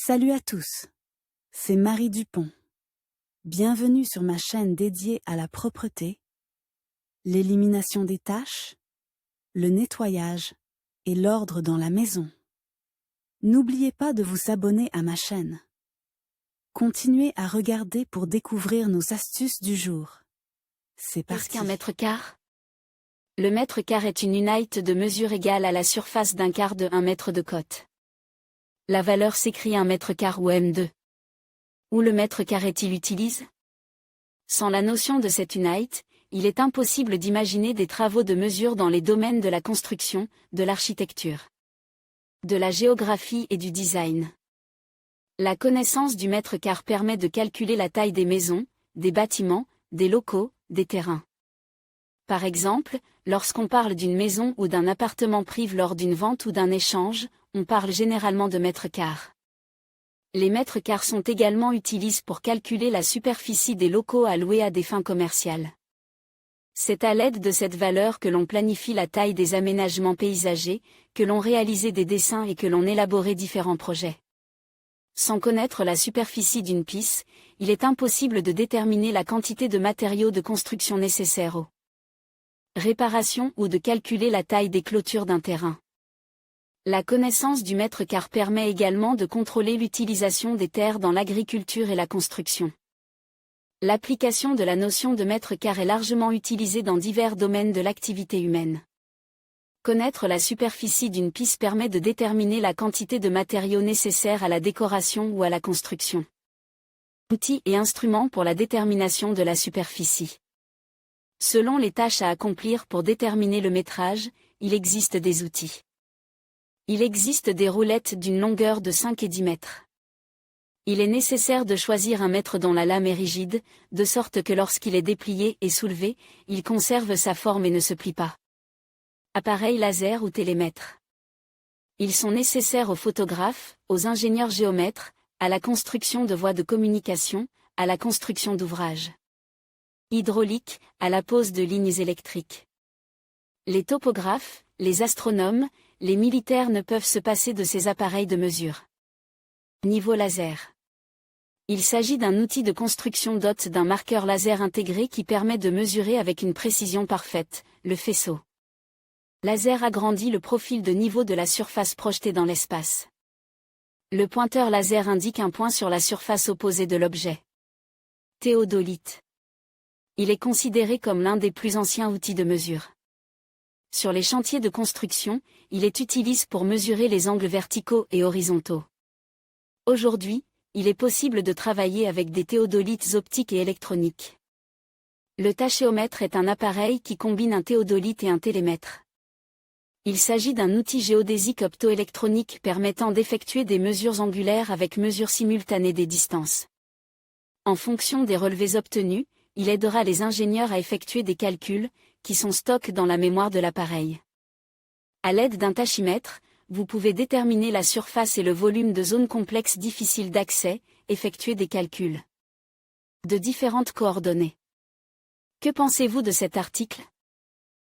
Salut à tous, c'est Marie Dupont. Bienvenue sur ma chaîne dédiée à la propreté, l'élimination des tâches, le nettoyage et l'ordre dans la maison. N'oubliez pas de vous abonner à ma chaîne. Continuez à regarder pour découvrir nos astuces du jour. C'est parti. Qu'est-ce qu'un mètre quart? Le mètre quart est une unité de mesure égale à la surface d'un quart de 1 mètre de côte. La valeur s'écrit 1 mètre quart ou M2. Où le mètre quart est-il utilise? Sans la notion de cette unité, il est impossible d'imaginer des travaux de mesure dans les domaines de la construction, de l'architecture, de la géographie et du design. La connaissance du mètre quart permet de calculer la taille des maisons, des bâtiments, des locaux, des terrains. Par exemple, lorsqu'on parle d'une maison ou d'un appartement privé lors d'une vente ou d'un échange, on parle généralement de mètres quart. Les mètres quart sont également utilisés pour calculer la superficie des locaux à louer à des fins commerciales. C'est à l'aide de cette valeur que l'on planifie la taille des aménagements paysagers, que l'on réalise des dessins et que l'on élabore différents projets. Sans connaître la superficie d'une piste, il est impossible de déterminer la quantité de matériaux de construction nécessaires aux réparations ou de calculer la taille des clôtures d'un terrain. La connaissance du mètre quart permet également de contrôler l'utilisation des terres dans l'agriculture et la construction. L'application de la notion de mètre quart est largement utilisée dans divers domaines de l'activité humaine. Connaître la superficie d'une piste permet de déterminer la quantité de matériaux nécessaires à la décoration ou à la construction. Outils et instruments pour la détermination de la superficie. Selon les tâches à accomplir pour déterminer le métrage, il existe des outils. Il existe des roulettes d'une longueur de 5 et 10 mètres. Il est nécessaire de choisir un mètre dont la lame est rigide, de sorte que lorsqu'il est déplié et soulevé, il conserve sa forme et ne se plie pas. Appareils laser ou télémètres. Ils sont nécessaires aux photographes, aux ingénieurs géomètres, à la construction de voies de communication, à la construction d'ouvrages hydrauliques, à la pose de lignes électriques. Les topographes, les astronomes, les militaires ne peuvent se passer de ces appareils de mesure. Niveau laser. Il s'agit d'un outil de construction doté d'un marqueur laser intégré qui permet de mesurer avec une précision parfaite, le faisceau laser agrandit le profil de niveau de la surface projetée dans l'espace. Le pointeur laser indique un point sur la surface opposée de l'objet. Théodolite. Il est considéré comme l'un des plus anciens outils de mesure. Sur les chantiers de construction, il est utilisé pour mesurer les angles verticaux et horizontaux. Aujourd'hui, il est possible de travailler avec des théodolites optiques et électroniques. Le tachéomètre est un appareil qui combine un théodolite et un télémètre. Il s'agit d'un outil géodésique optoélectronique permettant d'effectuer des mesures angulaires avec mesure simultanée des distances. En fonction des relevés obtenus, il aidera les ingénieurs à effectuer des calculs, qui sont stockés dans la mémoire de l'appareil. À l'aide d'un tachymètre, vous pouvez déterminer la surface et le volume de zones complexes difficiles d'accès, effectuer des calculs de différentes coordonnées. Que pensez-vous de cet article?